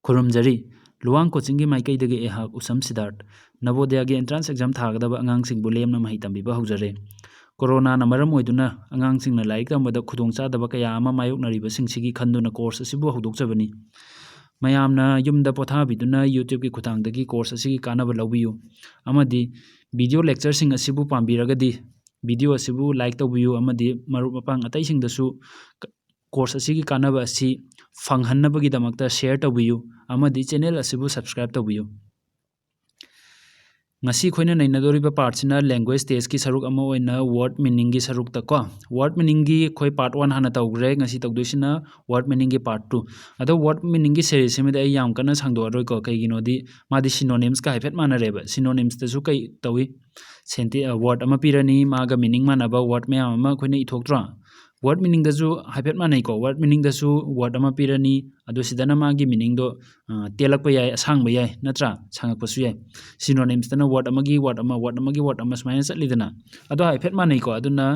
ꯈꯨꯔꯨꯝꯖꯔꯤ ꯂꯨꯋꯥꯡ ꯀꯣꯆꯤꯡꯒꯤ ꯃꯥꯏꯀꯩꯗꯒꯤ ꯑꯩꯍꯥꯛ ꯎꯁꯝ ꯁꯤꯗꯥꯔꯠ ꯅꯕꯣꯗꯌꯥꯒꯤ entrance exam ꯊꯥꯒꯗꯕ ꯑꯉꯥꯡꯁꯤꯡꯕꯨ ꯂꯦꯝꯅ ꯃꯍꯩ ꯇꯝꯕꯤꯕ ꯍꯧꯖꯔꯦ ꯀꯣꯔꯣꯅꯥꯅ ꯃꯔꯝ ꯑꯣꯏꯗꯨꯅ ꯑꯉꯥꯡꯁꯤꯡꯅ ꯂꯥꯏꯔꯤꯛ ꯇꯝꯕꯗ ꯈꯨꯗꯣꯡꯆꯥꯗꯕ ꯀꯌꯥ ꯑꯃ ꯃꯥꯌꯣꯛꯅꯔꯤꯕꯁꯤꯡꯁꯤꯒꯤ ꯈꯟꯗꯨꯅ ꯀꯣꯔꯁ ꯑꯁꯤꯕꯨ ꯍꯧꯗꯣꯛꯆꯕꯅꯤ ꯃꯌꯥꯝꯅ ꯌꯨꯝꯗ ꯄꯣꯊꯥꯕꯤꯗꯨꯅ ꯌꯨꯇ꯭ꯌꯨꯕꯀꯤ ꯈꯨꯠꯊꯥꯡꯗꯒꯤ ꯀꯣꯔꯁ ꯑꯁꯤꯒꯤ ꯀꯥꯟꯅꯕ ꯂꯧꯕꯤꯌꯨ ꯑꯃꯗꯤ ꯚꯤꯗꯤꯑꯣ ꯂꯦꯛꯆꯔꯁꯤꯡ ꯑꯁꯤꯕꯨ ꯄꯥꯝꯕꯤꯔꯒꯗꯤ ꯚꯤꯗꯤꯑꯣ ꯑꯁꯤꯕꯨ ꯂꯥꯏꯛ ꯇꯧꯕꯤꯌꯨ ꯑꯃꯗꯤ ꯃꯔꯨꯞ ꯃꯄꯥꯡ ꯑꯇꯩꯁꯤꯡꯗꯁꯨ ꯀꯣꯔꯁ ꯑꯁꯤꯒꯤ ꯀꯥꯟꯅꯕ ꯑꯁꯤ ꯐꯪꯍꯟꯅꯕꯒꯤꯗꯃꯛꯇ ꯁꯦꯌꯔ ꯇꯧꯕꯤꯌꯨ ꯑꯃꯗꯤ ꯆꯦꯅꯦꯜ ꯑꯁꯤꯕꯨ ꯁꯕꯁꯀ꯭ꯔꯥꯏꯕ ꯇꯧꯕꯤꯌꯨ ꯉꯁꯤ ꯑꯩꯈꯣꯏꯅ ꯅꯩꯅꯗꯧꯔꯤꯕ ꯄꯥꯔꯠꯁꯤꯅ ꯂꯦꯡꯒ꯭ꯋꯦꯖ ꯇꯦꯁꯀꯤ ꯁꯔꯨꯛ ꯑꯃ ꯑꯣꯏꯅ ꯋꯥꯔꯗ ꯃꯤꯅꯤꯡꯒꯤ ꯁꯔꯨꯛꯇ ꯋꯥꯔꯗ ꯃꯤꯅꯤꯡꯒꯤ ꯑꯩꯈꯣꯏ ꯄꯥꯔꯠ 1 ꯍꯥꯟꯅ ꯇꯧꯈ꯭ꯔꯦ ꯉꯁꯤ ꯇꯧꯗꯣꯏꯁꯤꯅ ꯋꯥꯔꯗ ꯃꯤꯅꯤꯡꯒꯤ ꯄꯥꯔꯠ 2 ꯑꯗꯣ ꯋꯥꯔꯗ ꯃꯤꯅꯤꯡꯒꯤ ꯁꯦꯔꯤꯁꯁꯤꯃꯗꯤ ꯑꯩ ꯌꯥꯝ ꯀꯟꯅ ꯁꯥꯡꯗꯣꯛꯑꯔꯣꯏꯀꯣ ꯀꯩꯒꯤꯅꯣꯗꯤ ꯃꯥꯗꯤ ꯁꯤꯅꯣꯅꯤꯝꯁꯀ ꯍꯥꯏꯐꯦꯠ ꯃꯥꯟꯅꯔꯦꯕ ꯁꯤꯅꯣꯅꯤꯝꯁꯇꯁꯨ ꯀꯩ ꯇꯧꯏ ꯋꯥꯔꯗ ꯑꯃ ꯄꯤꯔꯅꯤ ꯃꯥꯒ ꯃꯤꯅꯤꯡ ꯃꯥꯟꯅꯕ ꯋꯥꯔꯗ ꯃꯌꯥꯝ ꯑꯃ ꯑꯩꯈꯣꯏꯅ ꯏꯊꯣꯛꯇ꯭ꯔꯣ ꯋꯥꯔꯗ ꯃꯤꯅꯤꯡꯗꯁꯨ ꯍꯥꯏꯐꯦꯠ ꯃꯥꯟꯅꯩꯀꯣ ꯋꯥꯔꯗ ꯃꯤꯅꯤꯡꯗꯁꯨ ꯋꯥꯔꯗ ꯑꯃ ꯄꯤꯔꯅꯤ ꯑꯗꯣ ꯁꯤꯗꯅ ꯃꯥꯒꯤ ꯃꯤꯅꯤꯡꯗꯣ ꯇꯦꯜꯂꯛꯄ ꯌꯥꯏ ꯑꯁꯥꯡꯕ ꯌꯥꯏ ꯅꯠꯇ꯭ꯔꯥ ꯁꯥꯡꯉꯛꯄꯁꯨ ꯌꯥꯏ ꯁꯤꯅꯣꯅꯤꯝꯁꯇꯅ ꯋꯥꯔꯗ ꯑꯃꯒꯤ ꯋꯥꯔꯗ ꯑꯃ ꯋꯥꯔꯗ ꯑꯃꯒꯤ ꯋꯥꯔꯗ ꯑꯃ ꯁꯨꯃꯥꯏꯅ ꯆꯠꯂꯤꯗꯅ ꯑꯗꯣ ꯍꯥꯏꯐꯦꯠ ꯃꯥꯟꯅꯩꯀꯣ ꯑꯗꯨꯅ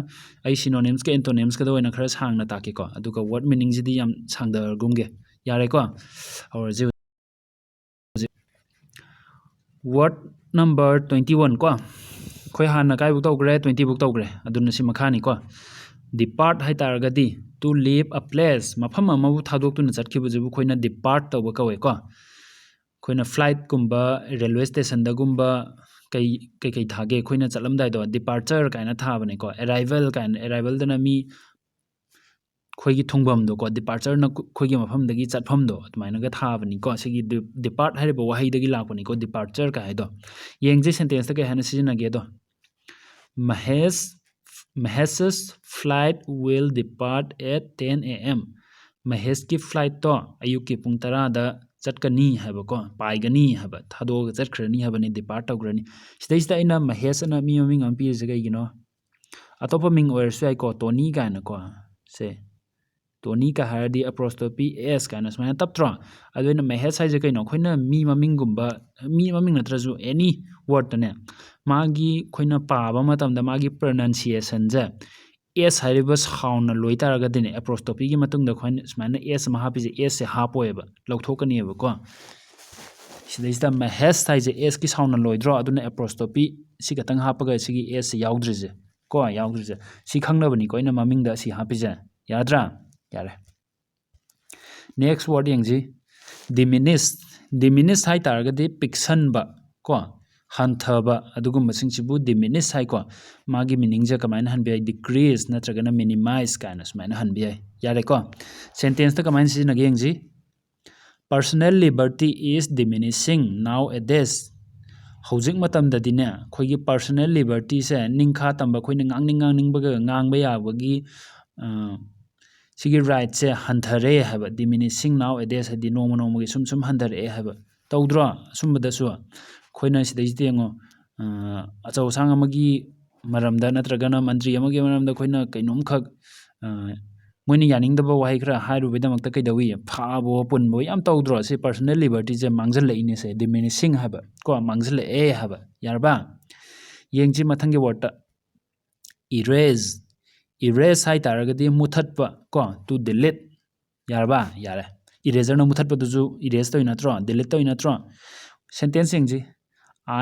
ꯑꯩ ꯁꯤꯅꯣꯅꯤꯝꯁꯀ ꯑꯦꯟꯇꯣꯅꯤꯝꯁꯀꯗ ꯑꯣꯏꯅ ꯈꯔ ꯁꯥꯡꯅ ꯇꯥꯛꯀꯦꯀꯣ ꯑꯗꯨꯒ ꯋꯥꯔꯗ ꯃꯤꯅꯤꯡꯁꯤꯗꯤ ꯌꯥꯝ ꯁꯥꯡꯗꯔꯒꯨꯝꯒꯦ ꯌꯥꯔꯦꯀꯣ ꯍꯧꯔꯁꯤ ꯋꯥꯔꯗ ꯅꯝꯕꯔ 21 ꯀꯣ ꯑꯩꯈꯣꯏ ꯍꯥꯟꯅ ꯀꯥꯏꯕꯨꯛ ꯇꯧꯈ꯭ꯔꯦ 20 ꯕꯨꯛ ꯇꯧꯈ꯭ꯔꯦ ꯑꯗꯨꯅ ꯁꯤ ꯃꯈꯥꯅꯤꯀꯣ ꯗꯤꯄꯥꯔꯠ ꯍꯥꯏꯇꯥꯔꯒꯗꯤ ꯇꯨ ꯂꯤꯞ ꯑ ꯄ꯭ꯂꯦꯁ ꯃꯐꯝ ꯑꯃꯕꯨ ꯊꯥꯗꯣꯛꯇꯨꯅ ꯆꯠꯈꯤꯕꯁꯤꯕꯨ ꯑꯩꯈꯣꯏꯅ ꯗꯤꯄꯥꯔꯠ ꯇꯧꯕ ꯀꯧꯋꯦꯀꯣ ꯑꯩꯈꯣꯏꯅ ꯐ꯭ꯂꯥꯏꯠꯀꯨꯝꯕ ꯔꯦꯜꯋꯦ ꯁ꯭ꯇꯦꯁꯟꯗꯒꯨꯝꯕ ꯀꯩ ꯊꯥꯒꯦ ꯑꯩꯈꯣꯏꯅ ꯆꯠꯂꯝꯗꯥꯏꯗꯣ ꯗꯤꯄꯥꯔꯆꯔ ꯀꯥꯏꯅ ꯊꯥꯕꯅꯦꯀꯣ ꯑꯦꯔꯥꯏꯚꯦꯜ ꯀꯥꯏꯅ ꯑꯦꯔꯥꯏꯚꯦꯜꯗꯅ ꯃꯤ ꯑꯩꯈꯣꯏꯒꯤ ꯊꯨꯡꯐꯝꯗꯣꯀꯣ ꯗꯤꯄꯥꯔꯆꯔꯅ ꯑꯩꯈꯣꯏꯒꯤ ꯃꯐꯝꯗꯒꯤ ꯆꯠꯐꯝꯗꯣ ꯑꯗꯨꯃꯥꯏꯅꯒ ꯊꯥꯕꯅꯤꯀꯣ ꯁꯤꯒꯤ ꯗꯤꯄꯥꯔꯠ ꯍꯥꯏꯔꯤꯕ ꯋꯥꯍꯩꯗꯒꯤ ꯂꯥꯛꯄꯅꯤꯀꯣ ꯗꯤꯄꯥꯔꯆꯔ ꯀꯥꯏ ꯍꯥꯏꯗꯣ ꯌꯦꯡꯁꯦ ꯁꯦꯟꯇꯦꯟꯁꯇ ꯀꯩ ꯍꯥꯏꯅ ꯁꯤꯖꯤꯟꯅꯒꯦꯗꯣ ꯃꯍꯦꯁ's flight will depart at 10 a.m. ꯃꯍꯦꯁꯀꯤ ꯐ꯭ꯂꯥꯏꯠꯇꯣ ꯑꯌꯨꯛꯀꯤ ꯄꯨꯡ 10ꯗ ꯆꯠꯀꯅꯤ ꯍꯥꯏꯕꯀꯣ ꯄꯥꯏꯒꯅꯤ ꯍꯥꯏꯕ ꯊꯥꯗꯣꯛꯑꯒ ꯆꯠꯈ꯭ꯔꯅꯤ ꯍꯥꯏꯕꯅꯤ ꯗꯤꯄꯥꯔꯠ ꯇꯧꯈ꯭ꯔꯅꯤ ꯁꯤꯗꯩꯁꯤꯗ ꯑꯩꯅ ꯃꯍꯦꯁ ꯑꯅ ꯃꯤ ꯃꯃꯤꯡ ꯑꯃ ꯄꯤꯔꯤꯁꯦ ꯀꯩꯒꯤꯅꯣ ꯑꯇꯣꯞꯄ ꯃꯤꯡ ꯑꯣꯏꯔꯁꯨ ꯌꯥꯏꯀꯣ ꯇꯣꯅꯤ ꯀꯥꯏꯅꯀꯣ ꯁꯦ ꯇꯣꯅꯤ ꯀ ꯍꯥꯏꯔꯗꯤ ꯑꯄ꯭ꯔꯣꯁꯇꯣꯄꯤ ꯑꯦꯁ ꯀꯥꯏꯅ ꯁꯨꯃꯥꯏꯅ ꯇꯞꯇ꯭ꯔꯣ ꯑꯗꯨ ꯑꯩꯅ ꯃꯍꯦꯁ ꯍꯥꯏꯁꯦ ꯀꯩꯅꯣ ꯑꯩꯈꯣꯏꯅ ꯃꯤ ꯃꯃꯤꯡꯒꯨꯝꯕ ꯃꯤ ꯃꯃꯤꯡ ꯅꯠꯇ꯭ꯔꯁꯨ ꯑꯦꯅꯤ ꯋꯥꯔꯗꯇꯅꯦ ꯃꯥꯒꯤ ꯑꯩꯈꯣꯏꯅ ꯄꯥꯕ ꯃꯇꯝꯗ ꯃꯥꯒꯤ ꯄ꯭ꯔꯅꯟꯁꯤꯌꯦꯁꯟꯁꯦ ꯑꯦꯁ ꯍꯥꯏꯔꯤꯕ ꯁꯥꯎꯟꯅ ꯂꯣꯏ ꯇꯥꯔꯒꯗꯤꯅꯦ ꯑꯦꯄ꯭ꯔꯣꯁꯇꯣꯄꯤꯒꯤ ꯃꯇꯨꯡꯗ ꯑꯩꯈꯣꯏꯅ ꯁꯨꯃꯥꯏꯅ ꯑꯦꯁ ꯑꯃ ꯍꯥꯞꯄꯤꯁꯦ ꯑꯦꯁꯁꯦ ꯍꯥꯞꯄꯣꯏꯕ ꯂꯧꯊꯣꯛꯀꯅꯤꯕꯀꯣ ꯁꯤꯗꯩꯁꯤꯗ ꯃꯍꯦꯁ ꯍꯥꯏꯁꯦ ꯑꯦꯁꯀꯤ ꯁꯥꯎꯟꯅ ꯂꯣꯏꯗ꯭ꯔꯣ ꯑꯗꯨꯅ ꯑꯦꯄ꯭ꯔꯣꯁꯇꯣꯄꯤ ꯁꯤ ꯈꯛꯇꯪ ꯍꯥꯞꯄꯒ ꯁꯤꯒꯤ ꯑꯦꯁꯁꯦ ꯌꯥꯎꯗ꯭ꯔꯤꯁꯦ ꯌꯥꯎꯗ꯭ꯔꯤꯁꯦ ꯁꯤ ꯈꯪꯅꯕꯅꯤꯀꯣ ꯑꯩꯅ ꯃꯃꯤꯡꯗ ꯁꯤ ꯍꯥꯞꯄꯤꯁꯦ ꯌꯥꯗ꯭ꯔꯥ ꯌꯥꯔꯦ ꯅꯦꯛꯁ ꯋꯥꯔꯗ ꯌꯦꯡꯁꯤ ꯗꯤꯃꯤꯅꯤꯁ ꯍꯥꯏ ꯇꯥꯔꯒꯗꯤ ꯄꯤꯛꯁꯟꯕ ꯍꯟꯊꯕ ꯑꯗꯨꯒꯨꯝꯕꯁꯤꯡꯁꯤꯕꯨ ꯗꯤꯃꯤꯅꯤꯁ ꯍꯥꯏꯀꯣ ꯃꯥꯒꯤ ꯃꯤꯅꯤꯡꯁꯦ ꯀꯃꯥꯏꯅ ꯍꯟꯕ ꯌꯥꯏ ꯗꯤꯀ꯭ꯔꯤꯁ ꯅꯠꯇ꯭ꯔꯒꯅ ꯃꯤꯅꯤꯃꯥꯏꯁ ꯀꯥꯏꯅ ꯁꯨꯃꯥꯏꯅ ꯍꯟꯕ ꯌꯥꯏ ꯌꯥꯔꯦꯀꯣ ꯁꯦꯟꯇꯦꯟꯁꯇ ꯀꯃꯥꯏꯅ ꯁꯤꯖꯤꯟꯅꯒꯦ ꯌꯦꯡꯁꯤ ꯄꯔꯁꯣꯅꯦꯜ ꯂꯤꯕꯔꯇꯤ ꯏꯁ ꯗꯤꯃꯤꯅꯤꯁꯤꯡ ꯅꯥꯎ ꯑꯦꯗꯦꯁ ꯍꯧꯖꯤꯛ ꯃꯇꯝꯗꯗꯤꯅꯦ ꯑꯩꯈꯣꯏꯒꯤ ꯄꯔꯁꯣꯅꯦꯜ ꯂꯤꯕꯔꯇꯤꯁꯦ ꯅꯤꯡꯈꯥ ꯇꯝꯕ ꯑꯩꯈꯣꯏꯅ ꯉꯥꯡꯅꯤꯡꯕꯒ ꯉꯥꯡꯕ ꯌꯥꯕꯒꯤ ꯁꯤꯒꯤ ꯔꯥꯏꯠꯁꯦ ꯍꯟꯊꯔꯦ ꯍꯥꯏꯕ ꯗꯤꯃꯤꯅꯤꯁꯤꯡ ꯅꯥꯎ ꯑꯦꯗꯦꯁ ꯍꯥꯏꯗꯤ ꯅꯣꯡꯃ ꯅꯣꯡꯃꯒꯤ ꯁꯨꯝ ꯍꯟꯊꯔꯛꯑꯦ ꯍꯥꯏꯕ ꯇꯧꯗ꯭ꯔꯣ ꯑꯁꯨꯝꯕꯗꯁꯨ ꯑꯩꯈꯣꯏꯅ ꯁꯤꯗꯩꯁꯤꯗ ꯌꯦꯡꯉꯣ ꯑꯆꯧ ꯑꯁꯥꯡ ꯑꯃꯒꯤ ꯃꯔꯝꯗ ꯅꯠꯇ꯭ꯔꯒꯅ ꯃꯟꯇ꯭ꯔꯤ ꯑꯃꯒꯤ ꯃꯔꯝꯗ ꯑꯩꯈꯣꯏꯅ ꯀꯩꯅꯣꯝꯈꯛ ꯃꯣꯏꯅ ꯌꯥꯅꯤꯡꯗꯕ ꯋꯥꯍꯩ ꯈꯔ ꯍꯥꯏꯔꯨꯕꯩꯗꯃꯛꯇ ꯀꯩꯗꯧꯏ ꯐꯥꯕꯣ ꯄꯨꯟꯕꯣ ꯌꯥꯝ ꯇꯧꯗ꯭ꯔꯣ ꯁꯤ ꯄꯔꯁꯣꯅꯦꯜ ꯂꯤꯕꯔꯇꯤꯁꯦ ꯃꯥꯡꯖꯜꯂꯛꯏꯅꯦꯁꯦ ꯗꯤꯃꯤꯅꯤꯁꯤꯡ ꯍꯥꯏꯕ ꯃꯥꯡꯖꯜꯂꯛꯑꯦ ꯍꯥꯏꯕ ꯌꯥꯔꯕ ꯌꯦꯡꯁꯤ ꯃꯊꯪꯒꯤ ꯋꯥꯔꯗꯇ ꯏꯔꯦꯖ ꯍꯥꯏ ꯇꯥꯔꯒꯗꯤ ꯃꯨꯊꯠꯄ ꯇꯨ ꯗꯤꯂꯤꯠ ꯌꯥꯔꯕ ꯌꯥꯔꯦ ꯏꯔꯦꯖꯔꯅ ꯃꯨꯊꯠꯄꯗꯨꯁꯨ ꯏꯔꯦꯖ ꯇꯧꯏ ꯅꯠꯇ꯭ꯔꯣ ꯗꯤꯂꯤꯠ ꯇꯧꯏ ꯅꯠꯇ꯭ꯔꯣ ꯁꯦꯟꯇꯦꯟꯁ ꯌꯦꯡꯁꯤ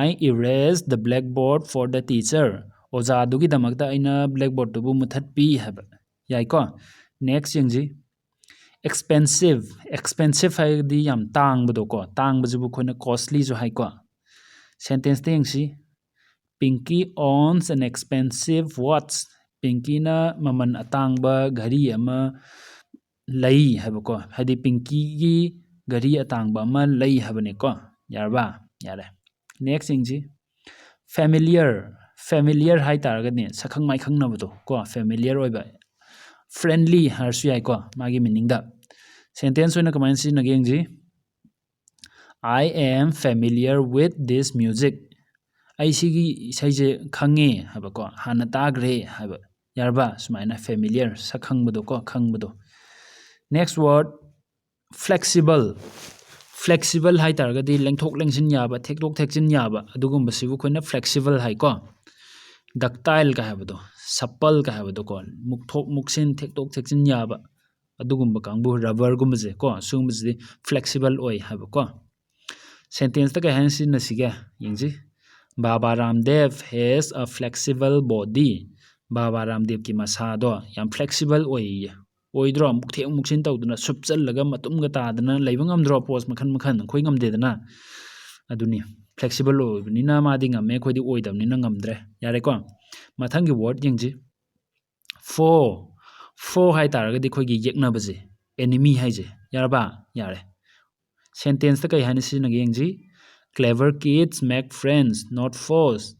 I erased the blackboard for the teacher ꯑꯣꯖꯥꯗꯨꯒꯤꯗꯃꯛꯇ ꯑꯩꯅ ꯕ꯭ꯂꯦꯛꯕꯣꯔꯗꯇꯨꯕు ꯃꯨꯊꯠꯄꯤ ꯍꯥꯏꯕ ꯌꯥꯏꯀꯣ ꯅꯦꯛꯁ ꯌꯦꯡꯁꯤ ꯑꯦꯛꯁꯄꯦꯟꯁꯤꯞ ꯍꯥꯏꯔꯒꯗꯤ ꯌꯥꯝ ꯇꯥꯡꯕꯗꯣ ꯇꯥꯡꯕꯁꯤꯕꯨ ꯑꯩꯈꯣꯏꯅ ꯀꯣꯁꯂꯤꯁꯨ ꯍꯥꯏꯀꯣ ꯁꯦꯟꯇꯦꯟꯁꯇ ꯌꯦꯡꯁꯤ ꯄꯤꯡꯀꯤ owns an expensive watch ꯄꯤꯡꯀꯤꯅ ꯃꯃꯜ ꯑꯇꯥꯡꯕ ꯘꯔꯤ ꯑꯃ ꯂꯩ ꯍꯥꯏꯕꯀꯣ ꯍꯥꯏꯗꯤ ꯄꯤꯡꯀꯤꯒꯤ ꯘꯔꯤ ꯑꯇꯥꯡꯕ ꯑꯃ ꯂꯩ ꯍꯥꯏꯕꯅꯦꯀꯣ ꯌꯥꯔꯕ ꯌꯥꯔꯦ ꯅꯦꯛꯁ ꯌꯦꯡꯁꯤ ꯐꯦꯃꯤꯂꯤꯌꯔ ꯍꯥꯏ ꯇꯥꯔꯒꯗꯤ ꯁꯛꯈꯪ ꯃꯥꯏꯈꯪꯅꯕꯗꯣ ꯐꯦꯃꯤꯂꯤꯌꯔ ꯑꯣꯏꯕ ꯐ꯭ꯔꯦꯟꯂꯤ ꯍꯥꯏꯔꯁꯨ ꯌꯥꯏꯀꯣ ꯃꯥꯒꯤ ꯃꯤꯅꯤꯡꯗ ꯁꯦꯟꯇꯦꯟꯁ ꯑꯣꯏꯅ ꯀꯃꯥꯏꯅ ꯁꯤꯖꯤꯟꯅꯒꯦ ꯌꯦꯡꯁꯤ I am familiar with this music ꯑꯩ ꯁꯤꯒꯤ ꯏꯁꯩꯁꯦ ꯈꯪꯉꯦ ꯍꯥꯏꯕꯀꯣ ꯍꯥꯟꯅ ꯇꯥꯈ꯭ꯔꯦ ꯍꯥꯏꯕ ꯌꯥꯔꯕ ꯁꯨꯃꯥꯏꯅ ꯐꯦꯃꯤꯂꯤꯌꯔ ꯁꯛꯈꯪꯕꯗꯣ ꯈꯪꯕꯗꯣ ꯅꯦꯛꯁ ꯋꯥꯔꯗ ꯐ꯭ꯂꯦꯛꯁꯤꯕꯜ ꯍꯥꯏ ꯇꯥꯔꯒꯗꯤ ꯂꯦꯡꯊꯣꯛ ꯂꯦꯡꯁꯤꯟ ꯌꯥꯕ ꯊꯦꯛꯇꯣꯛ ꯊꯦꯛꯆꯤꯟ ꯌꯥꯕ ꯑꯗꯨꯒꯨꯝꯕꯁꯤꯕꯨ ꯑꯩꯈꯣꯏꯅ ꯐ꯭ꯂꯦꯛꯁꯤꯕꯜ ꯍꯥꯏꯀꯣ ꯗꯛꯇꯥꯏꯜ ꯀ ꯍꯥꯏꯕꯗꯣ ꯁꯞꯄꯜ ꯀ ꯍꯥꯏꯕꯗꯣꯀꯣ ꯃꯨꯛꯊꯣꯛ ꯃꯨꯛꯁꯤꯟ ꯊꯦꯛꯇꯣꯛ ꯊꯦꯛꯆꯤꯟ ꯌꯥꯕ ꯑꯗꯨꯒꯨꯝꯕ ꯀꯥꯡꯕꯨ ꯔꯕꯔꯒꯨꯝꯕꯁꯦ ꯀꯣ ꯁꯤꯒꯨꯝꯕꯁꯤꯗꯤ ꯐ꯭ꯂꯦꯛꯁꯤꯕꯜ ꯑꯣꯏ ꯍꯥꯏꯕ ꯀꯣ ꯁꯦꯟꯇꯦꯟꯁꯇ ꯀꯩ ꯍꯥꯏꯅ ꯁꯤꯖꯤꯟꯅꯁꯤꯒꯦ ꯌꯦꯡꯁꯤ ꯕꯥꯕꯥ ꯔꯥꯝꯗꯦv ꯍꯦꯁ ꯑ ꯐ꯭ꯂꯦꯛꯁꯤꯕꯜ ꯕꯣꯗꯤ ꯕꯥꯕꯥ ꯔꯥꯝꯗꯦꯕꯀꯤ ꯃꯁꯥꯗꯣ ꯌꯥꯝ ꯐ꯭ꯂꯦꯛꯁꯤꯕꯜ ꯑꯣꯏꯌꯦ ꯑꯣꯏꯗ꯭ꯔꯣ ꯃꯨꯛꯊꯦꯛ ꯃꯨꯛꯁꯤꯟ ꯇꯧꯗꯅ ꯁꯨꯞꯆꯜꯂꯒ ꯃꯇꯨꯝꯒ ꯇꯥꯗꯅ ꯂꯩꯕ ꯉꯝꯗ꯭ꯔꯣ ꯄꯣꯁ ꯃꯈꯟ ꯃꯈꯟ ꯑꯩꯈꯣꯏ ꯉꯝꯗꯦꯗꯅ ꯑꯗꯨꯅꯤ ꯐ꯭ꯂꯦꯛꯁꯤꯕꯜ ꯑꯣꯏꯕꯅꯤꯅ ꯃꯥꯗꯤ ꯉꯝꯃꯦ ꯑꯩꯈꯣꯏꯗꯤ ꯑꯣꯏꯗꯕꯅꯤꯅ ꯉꯝꯗ꯭ꯔꯦ ꯌꯥꯔꯦꯀꯣ ꯃꯊꯪꯒꯤ ꯋꯥꯔꯗ ꯌꯦꯡꯁꯤ ꯐꯣ ꯍꯥꯏꯇꯥꯔꯒꯗꯤ ꯑꯩꯈꯣꯏꯒꯤ ꯌꯦꯛꯅꯕꯁꯦ ꯑꯦꯅꯤꯃꯤ ꯍꯥꯏꯁꯦ ꯌꯥꯔꯕ ꯌꯥꯔꯦ ꯁꯦꯟꯇꯦꯟꯁꯇ ꯀꯩ ꯍꯥꯏꯅ ꯁꯤꯖꯤꯟꯅꯒꯦ ꯌꯦꯡꯁꯤ ꯀ꯭ꯂꯦꯚꯔ ꯀꯤड्स ꯃꯦꯛ ꯐ꯭ꯔꯦꯟड्ꯁ ꯅꯣꯠ ꯐꯣꯁ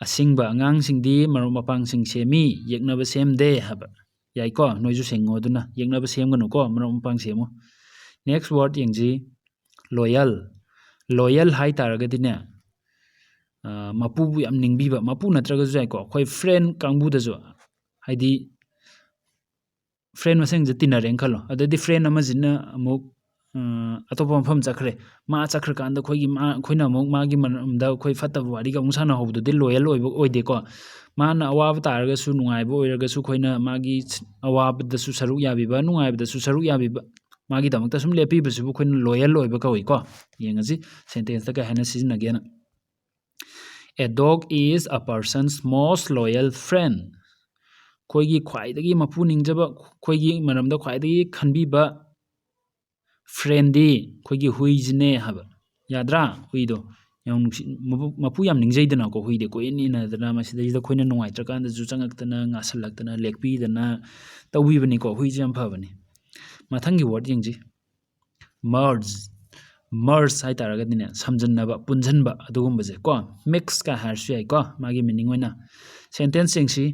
ꯑꯁꯤꯡꯕ ꯑꯉꯥꯡꯁꯤꯡꯗꯤ ꯃꯔꯨꯞ ꯃꯄꯥꯡꯁꯤꯡ ꯁꯦꯝꯃꯤ ꯌꯦꯛꯅꯕ ꯁꯦꯝꯗꯦ ꯍꯥꯏꯕ ꯌꯥꯏꯀꯣ ꯅꯣꯏꯁꯨ ꯁꯦꯡꯉꯣ ꯑꯗꯨꯅ ꯌꯦꯛꯅꯕ ꯁꯦꯝꯒꯅꯨꯀꯣ ꯃꯔꯨꯞ ꯃꯄꯥꯡ ꯁꯦꯝꯃꯨ ꯅꯦꯛꯁ ꯋꯥꯔꯗ ꯌꯦꯡꯁꯤ ꯂꯣꯌꯦꯜ ꯍꯥꯏꯇꯥꯔꯒꯗꯤꯅꯦ ꯃꯄꯨꯕꯨ ꯌꯥꯝ ꯅꯤꯡꯕꯤꯕ ꯃꯄꯨ ꯅꯠꯇ꯭ꯔꯒꯁꯨ ꯌꯥꯏꯀꯣ ꯑꯩꯈꯣꯏ ꯐ꯭ꯔꯦꯟ ꯀꯥꯡꯕꯨꯗꯁꯨ ꯍꯥꯏꯗꯤ ꯐ꯭ꯔꯦꯟ ꯃꯁꯦꯟꯁꯦ ꯇꯤꯟꯅꯔꯦꯅ ꯈꯜꯂꯣ ꯑꯗꯩꯗꯤ ꯐ꯭ꯔꯦꯟ ꯑꯃꯁꯤꯅ ꯑꯃꯨꯛ ꯑꯇꯣꯞꯄ ꯃꯐꯝ ꯆꯠꯈ꯭ꯔꯦ ꯃꯥ ꯆꯠꯈ꯭ꯔꯀꯥꯟꯗ ꯑꯩꯈꯣꯏꯅ ꯑꯃꯨꯛ ꯃꯥꯒꯤ ꯃꯔꯝꯗ ꯑꯩꯈꯣꯏ ꯐꯠꯇꯕ ꯋꯥꯔꯤꯒ ꯑꯃꯨꯛ ꯁꯥꯟꯅꯍꯧꯕꯗꯨꯗꯤ ꯂꯣꯌꯦꯜ ꯑꯣꯏꯕ ꯑꯣꯏꯗꯦꯀꯣ ꯃꯥꯅ ꯑꯋꯥꯕ ꯇꯥꯔꯒꯁꯨ ꯅꯨꯡꯉꯥꯏꯕ ꯑꯣꯏꯔꯒꯁꯨ ꯑꯩꯈꯣꯏꯅ ꯃꯥꯒꯤ ꯑꯋꯥꯕꯗꯁꯨ ꯁꯔꯨꯛ ꯌꯥꯕꯤꯕ ꯅꯨꯡꯉꯥꯏꯕꯗꯁꯨ ꯁꯔꯨꯛ ꯌꯥꯕꯤꯕ ꯃꯥꯒꯤꯗꯃꯛꯇ ꯁꯨꯝ ꯂꯦꯞꯄꯤꯕꯁꯤꯕꯨ ꯑꯩꯈꯣꯏꯅ ꯂꯣꯌꯦꯜ ꯑꯣꯏꯕ ꯀꯧꯏꯀꯣ ꯌꯦꯡꯉꯁꯤ ꯁꯦꯟꯇꯦꯟꯁꯇ ꯀꯩ ꯍꯥꯏꯅ ꯁꯤꯖꯤꯟꯅꯒꯦꯅ A dog is a person's most loyal friend. ꯑꯩꯈꯣꯏꯒꯤ ꯈ꯭ꯋꯥꯏꯗꯒꯤ ꯃꯄꯨ ꯅꯤꯡꯖꯕ ꯑꯩꯈꯣꯏꯒꯤ ꯃꯔꯝꯗ ꯈ꯭ꯋꯥꯏꯗꯒꯤ ꯈꯟꯕꯤꯕ ꯐ꯭ꯔꯦꯟꯗꯤ ꯑꯩꯈꯣꯏꯒꯤ ꯍꯨꯏꯁꯤꯅꯦ ꯍꯥꯏꯕ ꯌꯥꯗ꯭ꯔꯥ ꯍꯨꯏꯗꯣ ꯌꯥꯝ ꯃꯄꯨ ꯌꯥꯝ ꯅꯤꯡꯖꯩꯗꯅꯀꯣ ꯍꯨꯏꯗꯤ ꯀꯣꯏꯏꯟ ꯏꯟꯅꯗꯅ ꯃꯁꯤꯗꯩꯁꯤꯗ ꯑꯩꯈꯣꯏꯅ ꯅꯨꯡꯉꯥꯏꯇ꯭ꯔꯀꯥꯟꯗꯁꯨ ꯆꯪꯉꯛꯇꯅ ꯉꯥꯁꯜꯂꯛꯇꯅ ꯂꯦꯛꯄꯤꯗꯅ ꯇꯧꯕꯤꯕꯅꯤꯀꯣ ꯍꯨꯏꯁꯦ ꯌꯥꯝ ꯐꯕꯅꯤ ꯃꯊꯪꯒꯤ ꯋꯥꯔꯗ ꯌꯦꯡꯁꯤ ꯃꯔꯖ ꯍꯥꯏꯇꯥꯔꯒꯗꯤꯅꯦ ꯁꯝꯖꯟꯅꯕ ꯄꯨꯟꯁꯤꯟꯕ ꯑꯗꯨꯒꯨꯝꯕꯁꯦ ꯀꯣ ꯃꯤꯛꯁꯀ ꯍꯥꯏꯔꯁꯨ ꯌꯥꯏꯀꯣ ꯃꯥꯒꯤ ꯃꯤꯅꯤꯡ ꯑꯣꯏꯅ ꯁꯦꯟꯇꯦꯟꯁ ꯌꯦꯡꯁꯤ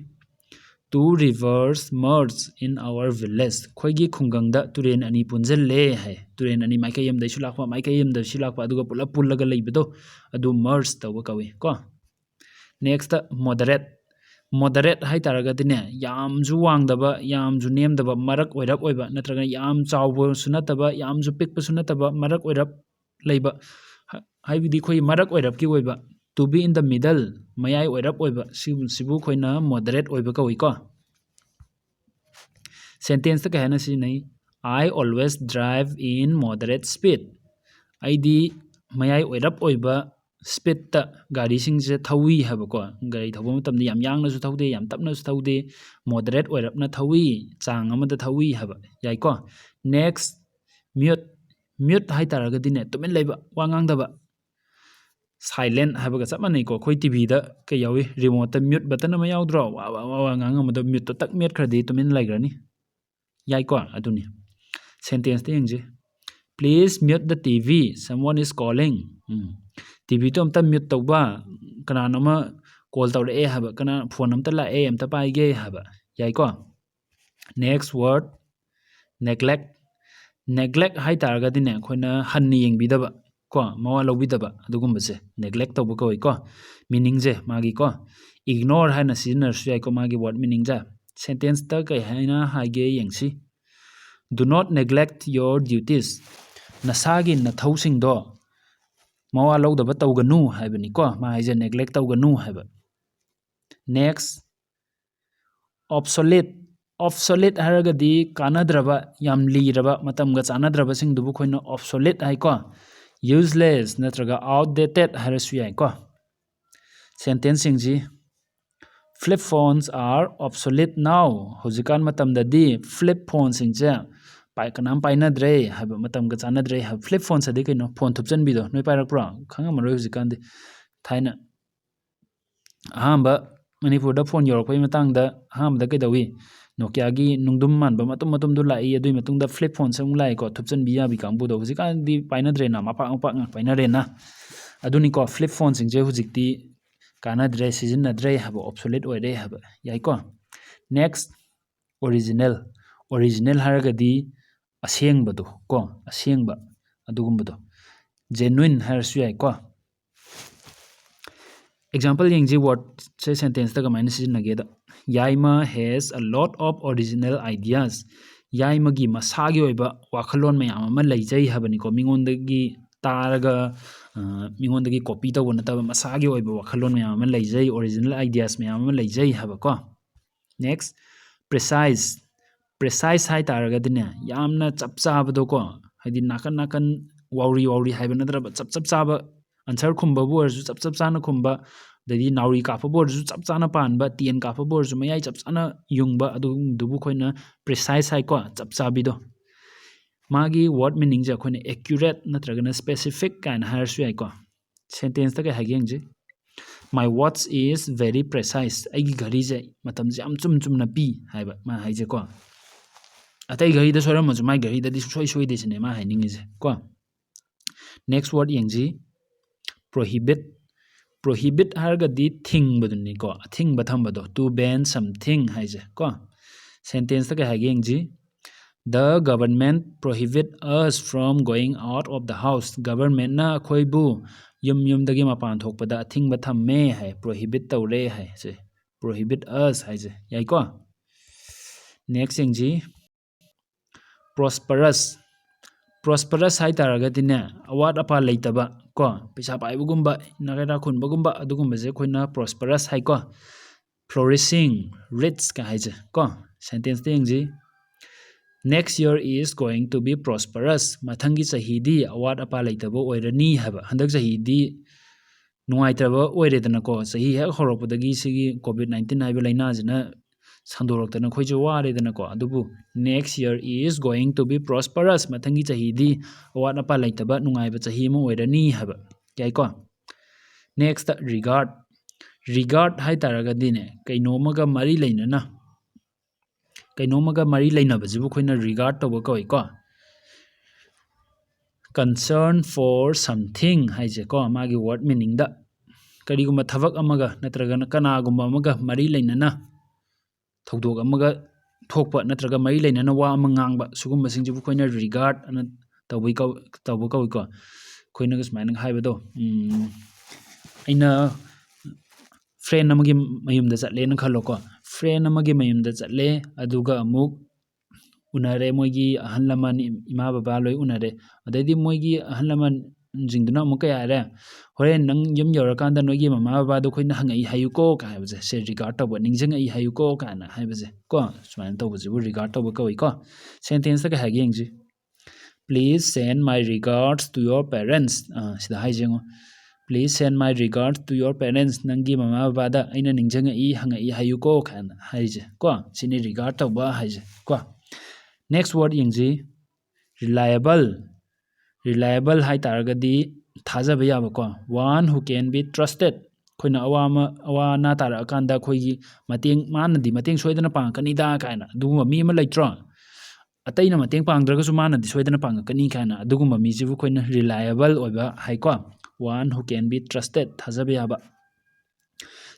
ꯇꯨ ꯔꯤꯚꯔꯁ ꯃꯔꯖ ꯏꯟ ꯑꯋꯔ ꯚꯤꯂꯦꯖ ꯑꯩꯈꯣꯏꯒꯤ ꯈꯨꯡꯒꯪꯗ ꯇꯨꯔꯦꯟ ꯑꯅꯤ ꯄꯨꯟꯁꯤꯜꯂꯦ ꯍꯥꯏ ꯇꯨꯔꯦꯟ ꯑꯅꯤ ꯃꯥꯏꯀꯩ ꯑꯃꯗꯩꯁꯨ ꯂꯥꯛꯄ ꯃꯥꯏꯀꯩ ꯑꯃꯗꯁꯨ ꯂꯥꯛꯄ ꯑꯗꯨꯒ ꯄꯨꯂꯞ ꯄꯨꯜꯂꯒ ꯂꯩꯕꯗꯣ ꯑꯗꯨ ꯃꯔꯖ ꯇꯧꯕ ꯀꯧꯏ ꯀꯣ ꯅꯦꯛꯁꯇ ꯃꯣꯗꯔꯦꯠ ꯍꯥꯏꯇꯥꯔꯒꯗꯤꯅꯦ ꯌꯥꯝꯁꯨ ꯋꯥꯡꯗꯕ ꯌꯥꯝꯁꯨ ꯅꯦꯝꯗꯕ ꯃꯔꯛ ꯑꯣꯏꯔꯞ ꯑꯣꯏꯕ ꯅꯠꯇ꯭ꯔꯒ ꯌꯥꯝ ꯆꯥꯎꯕꯁꯨ ꯅꯠꯇꯕ ꯌꯥꯝꯁꯨ ꯄꯤꯛꯄꯁꯨ ꯅꯠꯇꯕ ꯃꯔꯛ ꯑꯣꯏꯔꯞ ꯂꯩꯕ ꯍꯥꯏꯕꯗꯤ ꯑꯩꯈꯣꯏ ꯃꯔꯛ ꯑꯣꯏꯔꯞꯀꯤ ꯑꯣꯏꯕ two be in the middle ꯃꯌꯥꯏ ꯑꯣꯏꯔꯞ ꯑꯣꯏꯕ ꯁꯤꯕꯨ ꯑꯩꯈꯣꯏꯅ ꯃꯣꯗꯔꯦꯠ ꯑꯣꯏꯕ ꯀꯧꯏꯀꯣ ꯁꯦꯟꯇꯦꯟꯁꯇ ꯀꯩ ꯍꯥꯏꯅ ꯁꯤꯖꯤꯟꯅꯩ I always drive in moderate speed ꯑꯩꯗꯤ ꯃꯌꯥꯏ ꯑꯣꯏꯔꯞ ꯑꯣꯏꯕ ꯁ꯭ꯄꯤꯠꯇ ꯒꯥꯔꯤꯁꯤꯡꯁꯦ ꯊꯧꯋꯤ ꯍꯥꯏꯕꯀꯣ ꯒꯥꯔꯤ ꯊꯧꯕ ꯃꯇꯝꯗ ꯌꯥꯝ ꯌꯥꯡꯅꯁꯨ ꯊꯧꯗꯦ ꯌꯥꯝ ꯇꯞꯅꯁꯨ ꯊꯧꯗꯦ ꯃꯣꯗꯔꯦꯠ ꯑꯣꯏꯔꯞꯅ ꯊꯧꯋꯤ ꯆꯥꯡ ꯑꯃꯗ ꯊꯧꯋꯤ ꯍꯥꯏꯕ ꯌꯥꯏꯀꯣ ꯅꯦꯛꯁ ꯃ꯭ꯌꯨꯠ ꯍꯥꯏꯇꯥꯔꯒꯗꯤꯅꯦ ꯇꯨꯃꯤꯟ ꯂꯩꯕ ꯋꯥ ꯉꯥꯡꯗꯕ ꯁꯥꯏꯂꯦꯟ ꯍꯥꯏꯕꯒ ꯆꯞ ꯃꯥꯟꯅꯩꯀꯣ ꯑꯩꯈꯣꯏ ꯇꯤꯚꯤꯗ ꯀꯩ ꯌꯥꯎꯏ ꯔꯤꯃꯣꯠꯇ ꯃ꯭ꯌꯨꯠ ꯕꯇꯟ ꯑꯃ ꯌꯥꯎꯗ꯭ꯔꯣ ꯋꯥ ꯉꯥꯡꯉꯝꯕꯗꯣ ꯃ꯭ꯌꯨꯠꯇꯣ ꯇꯛ ꯃꯦꯠꯈ꯭ꯔꯗꯤ ꯇꯨꯃꯤꯟ ꯂꯩꯈ꯭ꯔꯅꯤ ꯌꯥꯏꯀꯣ ꯑꯗꯨꯅꯤ ꯁꯦꯟꯇꯦꯟꯁꯇ ꯌꯦꯡꯁꯤ please mute the TV someone is calling ꯇꯤꯚꯤꯗꯣ ꯑꯝꯇ ꯃ꯭ꯌꯨꯠ ꯇꯧꯕ ꯀꯅꯥꯅꯣꯃ ꯀꯣꯜ ꯇꯧꯔꯛꯑꯦ ꯍꯥꯏꯕ ꯐꯣꯟ ꯑꯝꯇ ꯂꯥꯛꯑꯦ ꯑꯝꯇ ꯄꯥꯏꯒꯦ ꯍꯥꯏꯕ ꯌꯥꯏꯀꯣ ꯅꯦꯛꯁ ꯋꯥꯔꯗ ꯅꯦꯒ꯭ꯂꯦꯛ ꯍꯥꯏꯇꯥꯔꯒꯗꯤꯅꯦ ꯑꯩꯈꯣꯏꯅ ꯍꯟꯅ ꯌꯦꯡꯕꯤꯗꯕ ꯀꯣ ꯃꯋꯥ ꯂꯧꯕꯤꯗꯕ ꯑꯗꯨꯒꯨꯝꯕꯁꯦ ꯅꯦꯒ꯭ꯂꯦꯛ ꯇꯧꯕ ꯀꯧꯏꯀꯣ ꯃꯤꯅꯤꯡꯁꯦ ꯃꯥꯒꯤꯀꯣ ꯏꯒꯅꯣꯔ ꯍꯥꯏꯅ ꯁꯤꯖꯤꯟꯅꯔꯁꯨ ꯌꯥꯏꯀꯣ ꯃꯥꯒꯤ ꯋꯥꯔꯗ ꯃꯤꯅꯤꯡꯁꯦ ꯁꯦꯟꯇꯦꯟꯁꯇ ꯀꯩ ꯍꯥꯏꯅ ꯍꯥꯏꯒꯦ ꯌꯦꯡꯁꯤ ꯗꯨ ꯅꯣꯠ ꯅꯦꯒ꯭ꯂꯦꯛ ꯌꯣꯔ ꯗ꯭ꯌꯨꯇꯤꯁ ꯅꯁꯥꯒꯤ ꯅꯊꯧꯁꯤꯡꯗꯣ ꯃꯋꯥ ꯂꯧꯗꯕ ꯇꯧꯒꯅꯨ ꯍꯥꯏꯕꯅꯤꯀꯣ ꯃꯥ ꯍꯥꯏꯁꯦ ꯅꯦꯒ꯭ꯂꯦꯛ ꯇꯧꯒꯅꯨ ꯍꯥꯏꯕ ꯅꯦꯛꯁ ꯑꯣꯞꯁꯣꯂꯦꯠ ꯍꯥꯏꯔꯒꯗꯤ ꯀꯥꯟꯅꯗ꯭ꯔꯕ ꯌꯥꯝ ꯂꯤꯔꯕ ꯃꯇꯝꯒ ꯆꯥꯟꯅꯗ꯭ꯔꯕꯁꯤꯡꯗꯨꯕꯨ ꯑꯩꯈꯣꯏꯅ ꯑꯣꯞꯁꯣꯂꯦꯠ ꯍꯥꯏꯀꯣ ꯌꯨꯖꯂꯦꯁ ꯅꯠꯇ꯭ꯔꯒ ꯑꯥꯎꯠꯗꯦꯇꯦꯠ ꯍꯥꯏꯔꯁꯨ ꯌꯥꯏꯀꯣ ꯁꯦꯟꯇꯦꯟꯁꯁꯤꯡꯁꯤ ꯐ꯭ꯂꯤꯞ ꯐꯣꯟꯁ ꯑꯥꯔ ꯑꯣꯞꯁꯣꯂꯦꯠ ꯅꯥꯎ ꯍꯧꯖꯤꯛꯀꯥꯟ ꯃꯇꯝꯗꯗꯤ ꯐ꯭ꯂꯤꯞ ꯐꯣꯟꯁꯤꯡꯁꯦ ꯀꯅꯥꯝ ꯄꯥꯏꯅꯗ꯭ꯔꯦ ꯍꯥꯏꯕ ꯃꯇꯝꯒ ꯆꯥꯟꯅꯗ꯭ꯔꯦ ꯍꯥꯏꯕ ꯐ꯭ꯂꯤꯞ ꯐꯣꯟꯁꯤꯗꯤ ꯀꯩꯅꯣ ꯐꯣꯟ ꯊꯨꯞꯆꯟꯕꯤꯗꯣ ꯅꯣꯏ ꯄꯥꯏꯔꯛꯄ꯭ꯔꯣ ꯈꯪꯉꯝꯃꯔꯣꯏ ꯍꯧꯖꯤꯛꯀꯥꯟꯗꯤ ꯊꯥꯏꯅ ꯑꯍꯥꯟꯕ ꯃꯅꯤꯄꯨꯔꯗ ꯐꯣꯟ ꯌꯧꯔꯛꯄꯩ ꯃꯇꯥꯡꯗ ꯑꯍꯥꯟꯕꯗ ꯀꯩꯗꯧꯏ ꯅꯣꯀꯤꯌꯥꯒꯤ ꯅꯨꯡꯗꯨꯝ ꯃꯥꯟꯕ ꯃꯇꯨꯝꯗꯨ ꯂꯥꯛꯏ ꯑꯗꯨꯒꯤ ꯃꯇꯨꯡꯗ ꯐ꯭ꯂꯤꯞ ꯐꯣꯟꯁꯦ ꯑꯃꯨꯛ ꯂꯥꯛꯏꯀꯣ ꯊꯨꯞꯆꯟꯕꯤ ꯌꯥꯕꯤ ꯀꯥꯡꯕꯨꯗꯣ ꯍꯧꯖꯤꯛꯀꯥꯟꯗꯤ ꯄꯥꯏꯅꯗ꯭ꯔꯦꯅ ꯃꯄꯥꯛ ꯉꯥꯛ ꯄꯥꯏꯅꯔꯦꯅ ꯑꯗꯨꯅꯤꯀꯣ ꯐ꯭ꯂꯤꯞ ꯐꯣꯟꯁꯤꯡꯁꯦ ꯍꯧꯖꯤꯛꯇꯤ ꯀꯥꯟꯅꯗ꯭ꯔꯦ ꯁꯤꯖꯤꯟꯅꯗ꯭ꯔꯦ ꯍꯥꯏꯕ ꯑꯣꯞꯁꯣꯂꯦꯠ ꯑꯣꯏꯔꯦ ꯍꯥꯏꯕ ꯌꯥꯏꯀꯣ ꯅꯦꯛꯁ ꯑꯣꯔꯤꯖꯤꯅꯦꯜ ꯍꯥꯏꯔꯒꯗꯤ ꯑꯁꯦꯡꯕꯗꯣ ꯀꯣ ꯑꯁꯦꯡꯕ ꯑꯗꯨꯒꯨꯝꯕꯗꯣ ꯖꯦꯅꯨꯏꯟ ꯍꯥꯏꯔꯁꯨ ꯌꯥꯏꯀꯣ ꯑꯦꯛꯖꯥꯝꯄꯜ ꯌꯦꯡꯁꯤ ꯋꯥꯔꯗꯁꯦ ꯁꯦꯟꯇꯦꯟꯁꯇ ꯀꯃꯥꯏꯅ ꯁꯤꯖꯤꯟꯅꯒꯦꯗ ꯌꯥꯏꯃ ꯍꯦꯁ ꯑ ꯂꯣꯠ ꯑꯣꯐ ꯑꯣꯔꯤꯖꯤꯅꯦꯜ ꯑꯥꯏꯗꯤꯌꯥꯁ ꯌꯥꯏꯃꯒꯤ ꯃꯁꯥꯒꯤ ꯑꯣꯏꯕ ꯋꯥꯈꯜꯂꯣꯟ ꯃꯌꯥꯝ ꯑꯃ ꯂꯩꯖꯩ ꯍꯥꯏꯕꯅꯤꯀꯣ ꯃꯤꯉꯣꯟꯗꯒꯤ ꯇꯥꯔꯒ ꯃꯤꯉꯣꯟꯗꯒꯤ ꯀꯣꯄꯤ ꯇꯧꯕ ꯅꯠꯇꯕ ꯃꯁꯥꯒꯤ ꯑꯣꯏꯕ ꯋꯥꯈꯜꯂꯣꯟ ꯃꯌꯥꯝ ꯑꯃ ꯂꯩꯖꯩ ꯑꯣꯔꯤꯖꯤꯅꯦꯜ ꯑꯥꯏꯗꯤꯌꯥꯁ ꯃꯌꯥꯝ ꯑꯃ ꯂꯩꯖꯩ ꯍꯥꯏꯕꯀꯣ next precise hai taragadi yamna chap chabado ko haidi nakan wauri haiba nadraba chap chaba answer khumba bu orju chap chana khumba dadi nauri kafa bu orju chap chana panba tien kafa bu orju mayai chap chana yungba adu dubu khoina precise hai ko chap chabido magi word meaning ja khoina accurate natragana specific kind harsu ai ko sentence ta ka hageng ji my watch is very precise aigi ghari je matam jam chum na pi haiba ma haije ko atai ghari da soram ma mai ghari da di soi de sine ma haining je ko next word yengji prohibit harga di thing baduni ko thing batham bado to ban something haije ko sentence ta ka hageng ji the government prohibit us from going out of the house government na khoi bu yum dagi mapan thokpada thing batham me hai prohibit tawre hai se prohibit us haije yai ko next yengji prosperous hai taragadi awat apa leitaba ko pisa paibugumba nagara khunbagumba adugumba je khoina prosperous hai ko flourishing rich ka haije ko sentence yengji next year is going to be prosperous mathangi chahidi awat apa leitaba oirani haba handak chahidi nungaitraba oiredana ko chahi hek horopodagi sigi covid-19 haiba laina jina sandoroktana khoije waredana ko adubu next year is going to be prosperous mathangi chahidi awat apa leitaba nungaiba chahi ma oirani haba yai ko next regard hai taragadi kainomaga mari leinana kainomaga mari leinaba jibu khoina regard toba koi ko concern for something haije ko magi word meaning da karigumba thabak amaga natragana kanagumba amaga mari leinana thodok amaga thokpa natraga mari leinana wa ama ngangba sugumba singjibu khoina regard ana tawbai koi ko khoina ga smaina haibado aina friend amagi mayumda chatle na khalo ko friend amagi mayumda chatle aduga amuk unare moigi ahal laman ima baba loi unare adadi moigi ahal laman jingduna amuk yare horen nang yum yorakanda noigi mama baba do khoina hangai hayuko ka haibje se regard tawba ningjang ai hayuko ka na haibje ko smaina tawbaje bu regard tawba koi ko sentence ka hageng ji please send my regards to your parents sida haijengo please send my regards to your parents nangi mama baba da aina ningjang ai hangai hayuko ka na haije ko sini regard tawba haije ko next word yengji reliable hai taragadi thajaba yaba ko one who can be trusted khoina awana tara akanda khoigi mateng soidana pangkani da kaina duguma mi ma leitro ataina mateng pangdraga su mana di soidana pangkani kaina duguma mi jibu khoina reliable oiba hai ko one who can be trusted thajaba yaba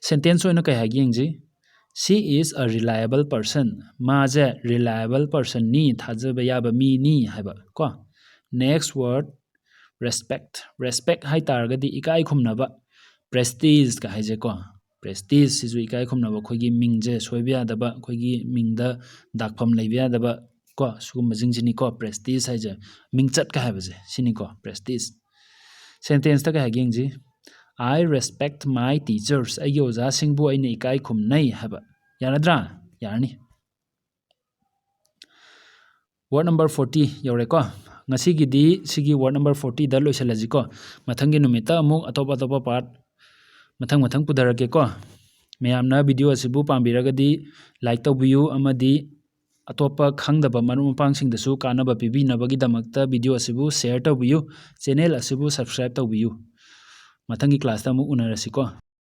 sentence oina kai hagi yengji she is a reliable person maje reliable person ni thajaba yaba mi ni haiba ko next word respect hai taragadi ikai khumnaba prestige ka haije ko prestige sizu ikai khumnaba khoigi mingje soiba yadaba khoigi mingda dakpham leiba yadaba ko sugum jingjini ko prestige haije mingchat ka haibaje sini ko prestige sentence ta ka hageng ji I respect my teachers aigi oja singbu aina ikai khumnai haba yaradra yarni word number 40 yore ko ngasigidi sigi word number 40 da loisalaji ko mathangi numita amuk atopa part mathang pudarake ko mayamna video asibu pambiragadi like tawbiyu amadi atopa khangdaba maru mapang singdasu kanaba pibinabagi damakta video asibu share tawbiyu channel asibu subscribe tawbiyu mathangi class ta amuk unarasi ko